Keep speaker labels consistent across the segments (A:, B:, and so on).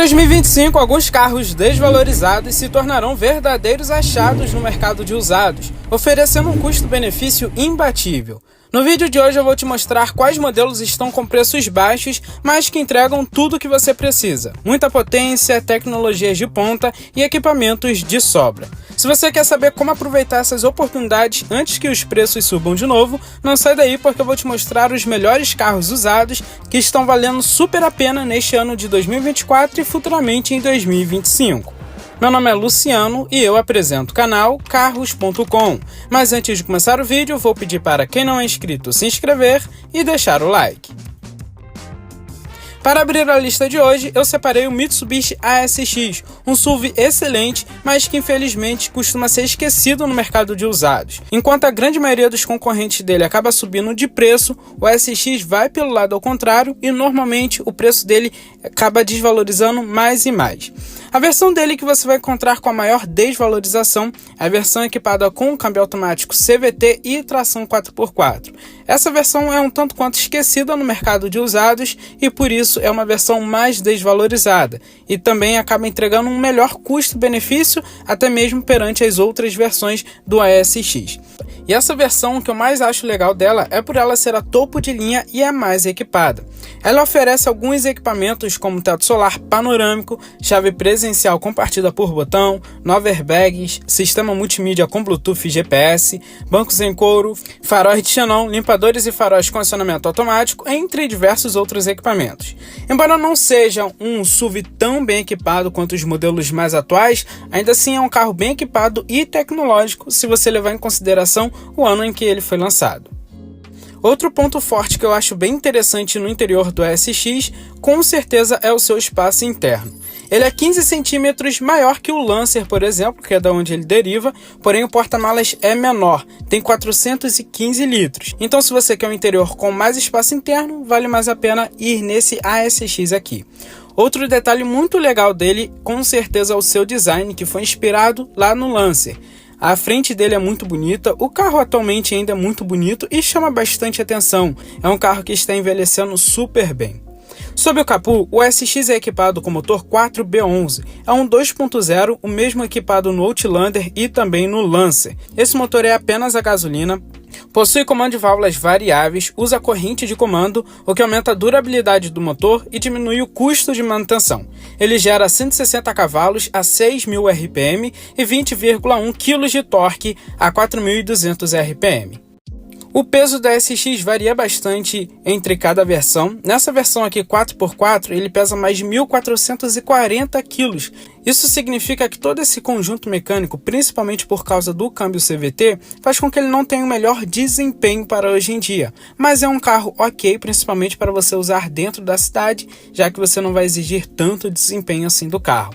A: Em 2025, alguns carros desvalorizados se tornarão verdadeiros achados no mercado de usados, oferecendo um custo-benefício imbatível. No vídeo de hoje eu vou te mostrar quais modelos estão com preços baixos, mas que entregam tudo o que você precisa. Muita potência, tecnologias de ponta e equipamentos de sobra. Se você quer saber como aproveitar essas oportunidades antes que os preços subam de novo, não sai daí porque eu vou te mostrar os melhores carros usados que estão valendo super a pena neste ano de 2024 e futuramente em 2025. Meu nome é Luciano e eu apresento o canal Carros.com. Mas antes de começar o vídeo, vou pedir para quem não é inscrito se inscrever e deixar o like. Para abrir a lista de hoje, eu separei o Mitsubishi ASX, um SUV excelente, mas que infelizmente costuma ser esquecido no mercado de usados. Enquanto a grande maioria dos concorrentes dele acaba subindo de preço, o ASX vai pelo lado ao contrário e normalmente o preço dele acaba desvalorizando mais e mais. A versão dele que você vai encontrar com a maior desvalorização é a versão equipada com câmbio automático CVT e tração 4x4. Essa versão é um tanto quanto esquecida no mercado de usados e por isso é uma versão mais desvalorizada e também acaba entregando um melhor custo-benefício até mesmo perante as outras versões do ASX. E essa versão que eu mais acho legal dela é por ela ser a topo de linha e a mais equipada. Ela oferece alguns equipamentos como teto solar panorâmico, chave presencial compartida por botão, 9 airbags, sistema multimídia com Bluetooth e GPS, bancos em couro, faróis de xenon, limpadores e faróis com acionamento automático, entre diversos outros equipamentos. Embora não seja um SUV tão bem equipado quanto os modelos mais atuais, ainda assim é um carro bem equipado e tecnológico se você levar em consideração o ano em que ele foi lançado. Outro ponto forte que eu acho bem interessante no interior do ASX, com certeza é o seu espaço interno. Ele é 15 centímetros maior que o Lancer, por exemplo, que é da onde ele deriva, porém o porta-malas é menor, tem 415 litros. Então se você quer um interior com mais espaço interno, vale mais a pena ir nesse ASX aqui. Outro detalhe muito legal dele, com certeza é o seu design, que foi inspirado lá no Lancer. A frente dele é muito bonita, o carro atualmente ainda é muito bonito e chama bastante atenção. É um carro que está envelhecendo super bem. Sob o capô, o SX é equipado com motor 4B11. É um 2.0, o mesmo equipado no Outlander e também no Lancer. Esse motor é apenas a gasolina. Possui comando de válvulas variáveis, usa corrente de comando, o que aumenta a durabilidade do motor e diminui o custo de manutenção. Ele gera 160 cavalos a 6.000 RPM e 20,1 kg de torque a 4.200 RPM. O peso da SX varia bastante entre cada versão. Nessa versão aqui 4x4, ele pesa mais de 1.440 kg. Isso significa que todo esse conjunto mecânico, principalmente por causa do câmbio CVT, faz com que ele não tenha o melhor desempenho para hoje em dia. Mas é um carro ok, principalmente para você usar dentro da cidade, já que você não vai exigir tanto desempenho assim do carro.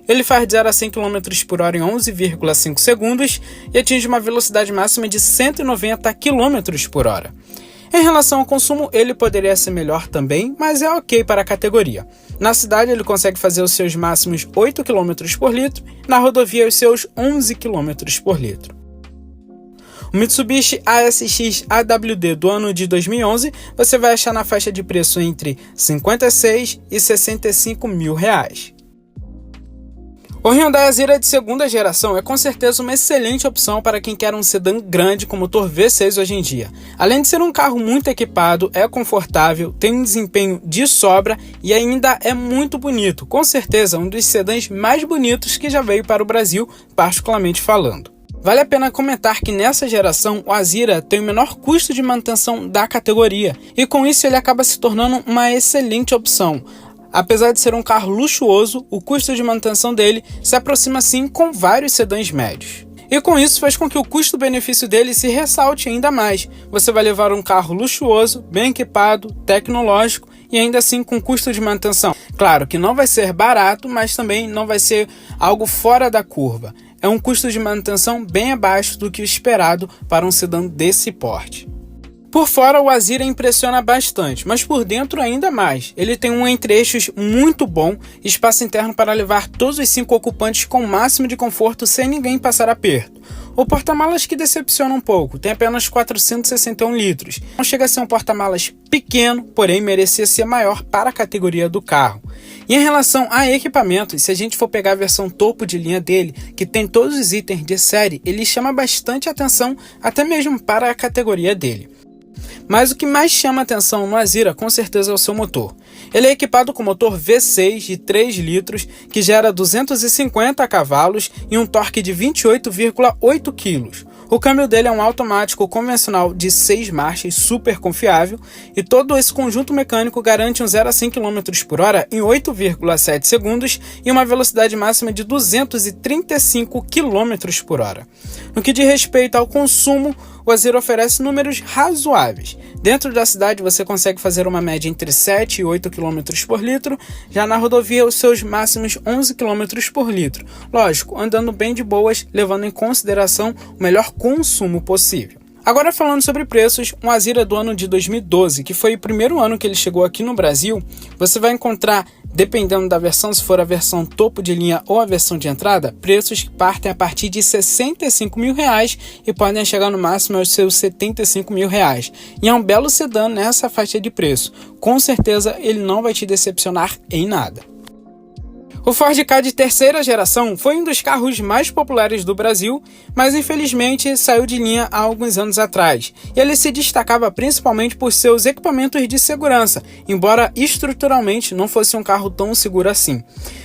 A: Ele faz de 0 a 100 km por hora em 11,5 segundos e atinge uma velocidade máxima de 190 km por hora. Em relação ao consumo, ele poderia ser melhor também, mas é ok para a categoria. Na cidade ele consegue fazer os seus máximos 8 km por litro, na rodovia os seus 11 km por litro. O Mitsubishi ASX AWD do ano de 2011 você vai achar na faixa de preço entre 56 e 65 mil reais. O Hyundai Azera de segunda geração é com certeza uma excelente opção para quem quer um sedã grande com motor V6 hoje em dia. Além de ser um carro muito equipado, é confortável, tem um desempenho de sobra e ainda é muito bonito. Com certeza um dos sedãs mais bonitos que já veio para o Brasil, particularmente falando. Vale a pena comentar que nessa geração o Azera tem o menor custo de manutenção da categoria e com isso ele acaba se tornando uma excelente opção. Apesar de ser um carro luxuoso, o custo de manutenção dele se aproxima sim com vários sedãs médios. E com isso faz com que o custo-benefício dele se ressalte ainda mais. Você vai levar um carro luxuoso, bem equipado, tecnológico e ainda assim com custo de manutenção. Claro que não vai ser barato, mas também não vai ser algo fora da curva. É um custo de manutenção bem abaixo do que o esperado para um sedã desse porte. Por fora o Azera impressiona bastante, mas por dentro ainda mais. Ele tem um entre-eixos muito bom, espaço interno para levar todos os 5 ocupantes com o máximo de conforto sem ninguém passar aperto. O porta-malas que decepciona um pouco, tem apenas 461 litros. Não chega a ser um porta-malas pequeno, porém merecia ser maior para a categoria do carro. E em relação a equipamentos, se a gente for pegar a versão topo de linha dele, que tem todos os itens de série, ele chama bastante atenção até mesmo para a categoria dele. Mas o que mais chama atenção no Azira com certeza é o seu motor. Ele é equipado com motor V6 de 3 litros, que gera 250 cavalos e um torque de 28,8 kg. O câmbio dele é um automático convencional de 6 marchas, super confiável, e todo esse conjunto mecânico garante um 0 a 100 km por hora em 8,7 segundos e uma velocidade máxima de 235 km por hora. No que diz respeito ao consumo, o Azira oferece números razoáveis. Dentro da cidade você consegue fazer uma média entre 7 e 8 km por litro, já na rodovia os seus máximos 11 km por litro. Lógico, andando bem de boas, levando em consideração o melhor consumo possível. Agora falando sobre preços, um Azira do ano de 2012, que foi o primeiro ano que ele chegou aqui no Brasil, você vai encontrar, dependendo da versão, se for a versão topo de linha ou a versão de entrada, preços que partem a partir de R$ 65 mil e podem chegar no máximo aos seus R$ 75 mil. E é um belo sedã nessa faixa de preço. Com certeza ele não vai te decepcionar em nada. O Ford Ka de terceira geração foi um dos carros mais populares do Brasil, mas infelizmente saiu de linha há alguns anos atrás. E ele se destacava principalmente por seus equipamentos de segurança, embora estruturalmente não fosse um carro tão seguro assim.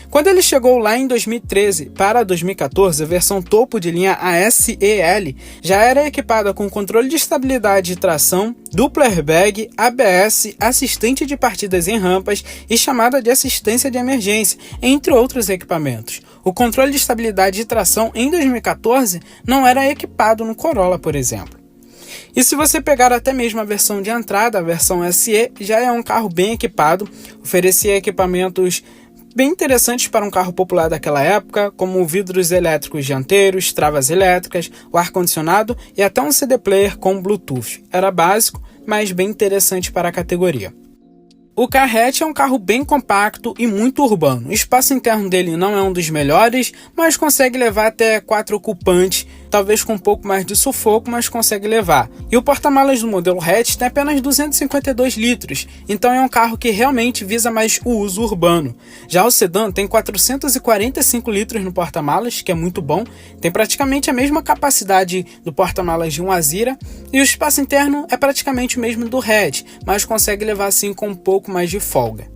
A: Quando ele chegou lá em 2013 para 2014, a versão topo de linha a SEL já era equipada com controle de estabilidade e tração, duplo airbag, ABS, assistente de partidas em rampas e chamada de assistência de emergência, entre outros equipamentos. O controle de estabilidade e tração em 2014 não era equipado no Corolla, por exemplo. E se você pegar até mesmo a versão de entrada, a versão SE, já é um carro bem equipado, oferecia equipamentos bem interessantes para um carro popular daquela época, como vidros elétricos dianteiros, travas elétricas, o ar-condicionado e até um CD player com Bluetooth. Era básico, mas bem interessante para a categoria. O Ka hatch é um carro bem compacto e muito urbano. O espaço interno dele não é um dos melhores, mas consegue levar até 4 ocupantes, talvez com um pouco mais de sufoco, mas consegue levar. E o porta-malas do modelo hatch tem apenas 252 litros, então é um carro que realmente visa mais o uso urbano. Já o sedã tem 445 litros no porta-malas, que é muito bom, tem praticamente a mesma capacidade do porta-malas de um Azira, e o espaço interno é praticamente o mesmo do hatch, mas consegue levar assim com um pouco mais de folga.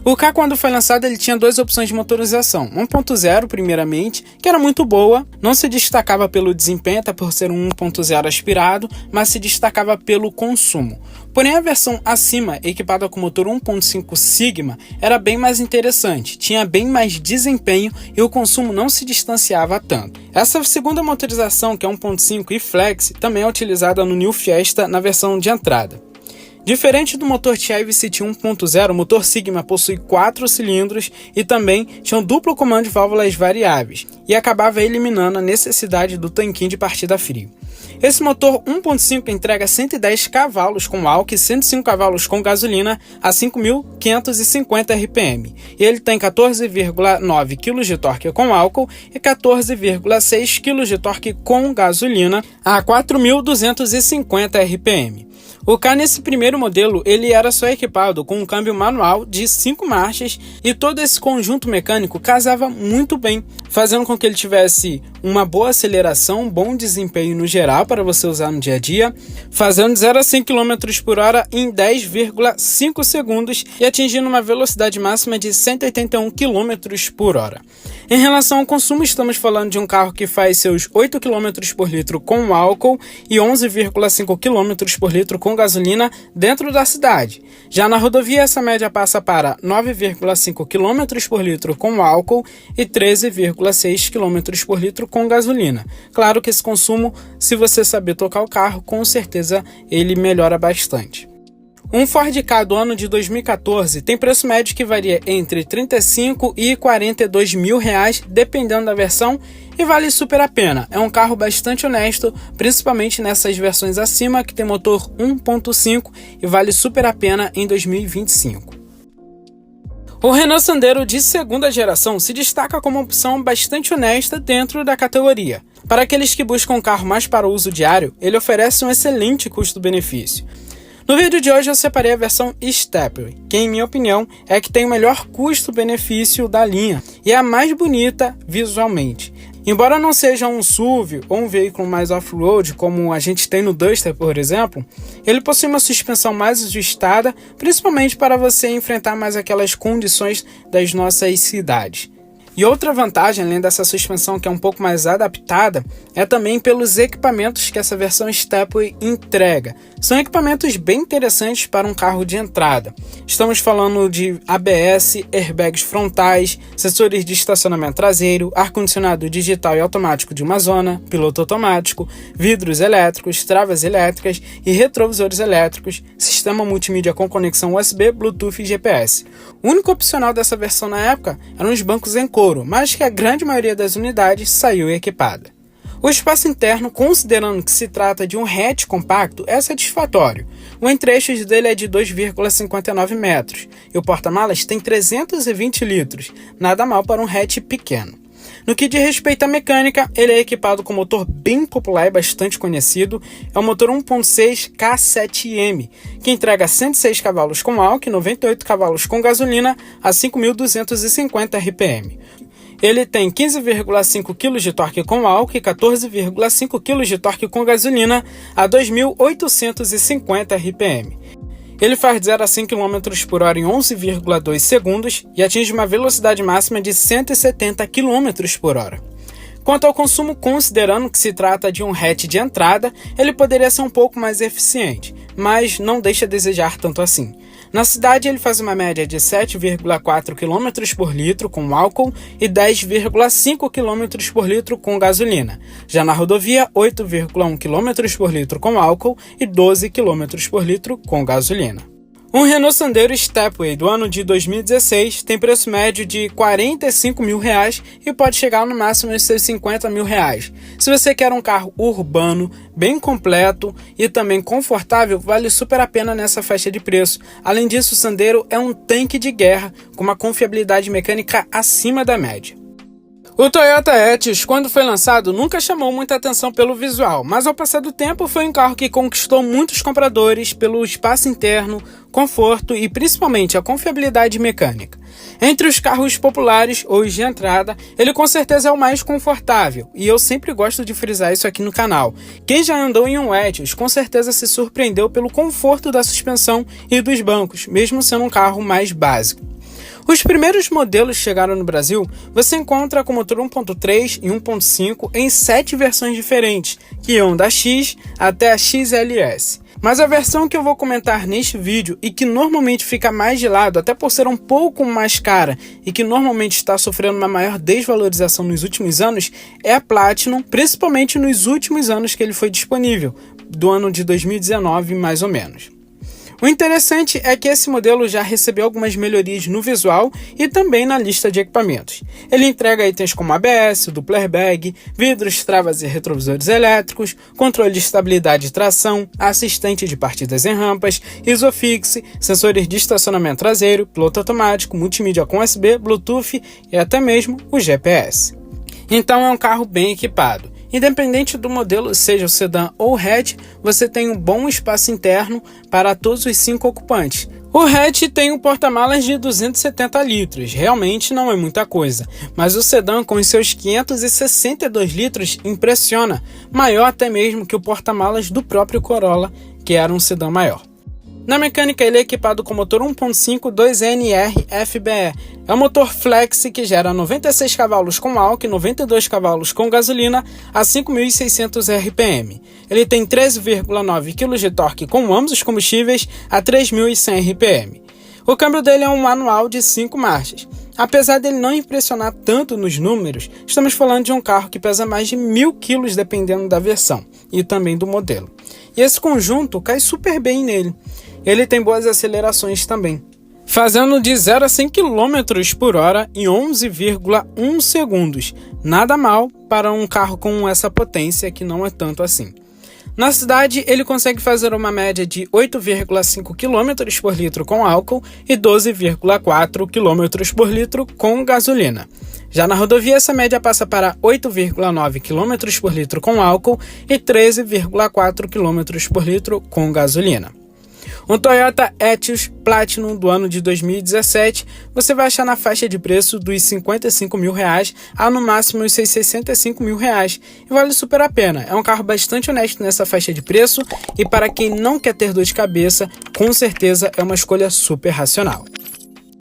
A: O Ka, quando foi lançado, ele tinha duas opções de motorização. 1.0 primeiramente, que era muito boa, não se destacava pelo desempenho, até por ser um 1.0 aspirado, mas se destacava pelo consumo. Porém, a versão acima, equipada com motor 1.5 Sigma, era bem mais interessante, tinha bem mais desempenho e o consumo não se distanciava tanto. Essa segunda motorização, que é 1.5 e Flex, também é utilizada no New Fiesta na versão de entrada. Diferente do motor Chevy CT 1.0, o motor Sigma possui 4 cilindros e também tinha um duplo comando de válvulas variáveis e acabava eliminando a necessidade do tanquinho de partida frio. Esse motor 1.5 entrega 110 cavalos com álcool e 105 cavalos com gasolina a 5.550 RPM. E ele tem 14,9 kg de torque com álcool e 14,6 kg de torque com gasolina a 4.250 RPM. O Ka, nesse primeiro modelo, ele era só equipado com um câmbio manual de 5 marchas e todo esse conjunto mecânico casava muito bem, fazendo com que ele tivesse uma boa aceleração, um bom desempenho no geral para você usar no dia a dia, fazendo 0 a 100 km por hora em 10,5 segundos e atingindo uma velocidade máxima de 181 km por hora. Em relação ao consumo, estamos falando de um carro que faz seus 8 km por litro com álcool e 11,5 km por litro com gasolina dentro da cidade. Já na rodovia, essa média passa para 9,5 km por litro com álcool e 13,6 km por litro com gasolina. Claro que esse consumo, se você saber tocar o carro, com certeza ele melhora bastante. Um Ford Ka do ano de 2014 tem preço médio que varia entre 35 e 42 mil reais, dependendo da versão, e vale super a pena. É um carro bastante honesto, principalmente nessas versões acima que tem motor 1.5 e vale super a pena em 2025. O Renault Sandero de segunda geração se destaca como uma opção bastante honesta dentro da categoria. Para aqueles que buscam um carro mais para uso diário, ele oferece um excelente custo-benefício. No vídeo de hoje eu separei a versão Stepway, que em minha opinião é a que tem o melhor custo-benefício da linha e é a mais bonita visualmente. Embora não seja um SUV ou um veículo mais off-road como a gente tem no Duster, por exemplo, ele possui uma suspensão mais ajustada, principalmente para você enfrentar mais aquelas condições das nossas cidades. E outra vantagem, além dessa suspensão que é um pouco mais adaptada, é também pelos equipamentos que essa versão Stepway entrega. São equipamentos bem interessantes para um carro de entrada. Estamos falando de ABS, airbags frontais, sensores de estacionamento traseiro, ar-condicionado digital e automático de uma zona, piloto automático, vidros elétricos, travas elétricas e retrovisores elétricos, sistema multimídia com conexão USB, Bluetooth e GPS. O único opcional dessa versão na época eram os bancos em couro, mas que a grande maioria das unidades saiu equipada. O espaço interno, considerando que se trata de um hatch compacto, é satisfatório. O entre-eixos dele é de 2,59 metros e o porta-malas tem 320 litros, nada mal para um hatch pequeno. No que diz respeito à mecânica, ele é equipado com um motor bem popular e bastante conhecido, é o motor 1.6 K7M, que entrega 106 cavalos com álcool e 98 cavalos com gasolina a 5.250 RPM. Ele tem 15,5 kg de torque com álcool e 14,5 kg de torque com gasolina a 2.850 RPM. Ele faz de 0 a 100 km por hora em 11,2 segundos e atinge uma velocidade máxima de 170 km por hora. Quanto ao consumo, considerando que se trata de um hatch de entrada, ele poderia ser um pouco mais eficiente, mas não deixa a desejar tanto assim. Na cidade, ele faz uma média de 7,4 km por litro com álcool e 10,5 km por litro com gasolina. Já na rodovia, 8,1 km por litro com álcool e 12 km por litro com gasolina. Um Renault Sandero Stepway do ano de 2016 tem preço médio de R$ 45 mil e pode chegar no máximo aos seus R$ 50 mil. Se você quer um carro urbano, bem completo e também confortável, vale super a pena nessa faixa de preço. Além disso, o Sandero é um tanque de guerra com uma confiabilidade mecânica acima da média. O Toyota Etios, quando foi lançado, nunca chamou muita atenção pelo visual, mas ao passar do tempo foi um carro que conquistou muitos compradores pelo espaço interno, conforto e principalmente a confiabilidade mecânica. Entre os carros populares ou de entrada, ele com certeza é o mais confortável, e eu sempre gosto de frisar isso aqui no canal. Quem já andou em um Etios com certeza se surpreendeu pelo conforto da suspensão e dos bancos, mesmo sendo um carro mais básico. Os primeiros modelos que chegaram no Brasil, você encontra com motor 1.3 e 1.5 em 7 versões diferentes, que iam da X até a XLS. Mas a versão que eu vou comentar neste vídeo e que normalmente fica mais de lado, até por ser um pouco mais cara e que normalmente está sofrendo uma maior desvalorização nos últimos anos, é a Platinum, principalmente nos últimos anos que ele foi disponível, do ano de 2019 mais ou menos. O interessante é que esse modelo já recebeu algumas melhorias no visual e também na lista de equipamentos. Ele entrega itens como ABS, duplo airbag, vidros, travas e retrovisores elétricos, controle de estabilidade e tração, assistente de partidas em rampas, Isofix, sensores de estacionamento traseiro, piloto automático, multimídia com USB, Bluetooth e até mesmo o GPS. Então é um carro bem equipado. Independente do modelo, seja o sedã ou o hatch, você tem um bom espaço interno para todos os 5 ocupantes. O hatch tem um porta-malas de 270 litros, realmente não é muita coisa, mas o sedã com os seus 562 litros impressiona, maior até mesmo que o porta-malas do próprio Corolla, que era um sedã maior. Na mecânica, ele é equipado com motor 1.5 2NR FBE. É um motor flex que gera 96 cavalos com álcool e 92 cavalos com gasolina a 5.600 RPM. Ele tem 13,9 kg de torque com ambos os combustíveis a 3.100 RPM. O câmbio dele é um manual de 5 marchas. Apesar dele não impressionar tanto nos números, estamos falando de um carro que pesa mais de 1.000 kg dependendo da versão e também do modelo. E esse conjunto cai super bem nele. Ele tem boas acelerações também, fazendo de 0 a 100 km por hora em 11,1 segundos. Nada mal para um carro com essa potência que não é tanto assim. Na cidade, ele consegue fazer uma média de 8,5 km por litro com álcool e 12,4 km por litro com gasolina. Já na rodovia, essa média passa para 8,9 km por litro com álcool e 13,4 km por litro com gasolina. Um Toyota Etios Platinum do ano de 2017 você vai achar na faixa de preço dos R$55 mil a no máximo os R$65 mil e vale super a pena. É um carro bastante honesto nessa faixa de preço e para quem não quer ter dor de cabeça, com certeza é uma escolha super racional.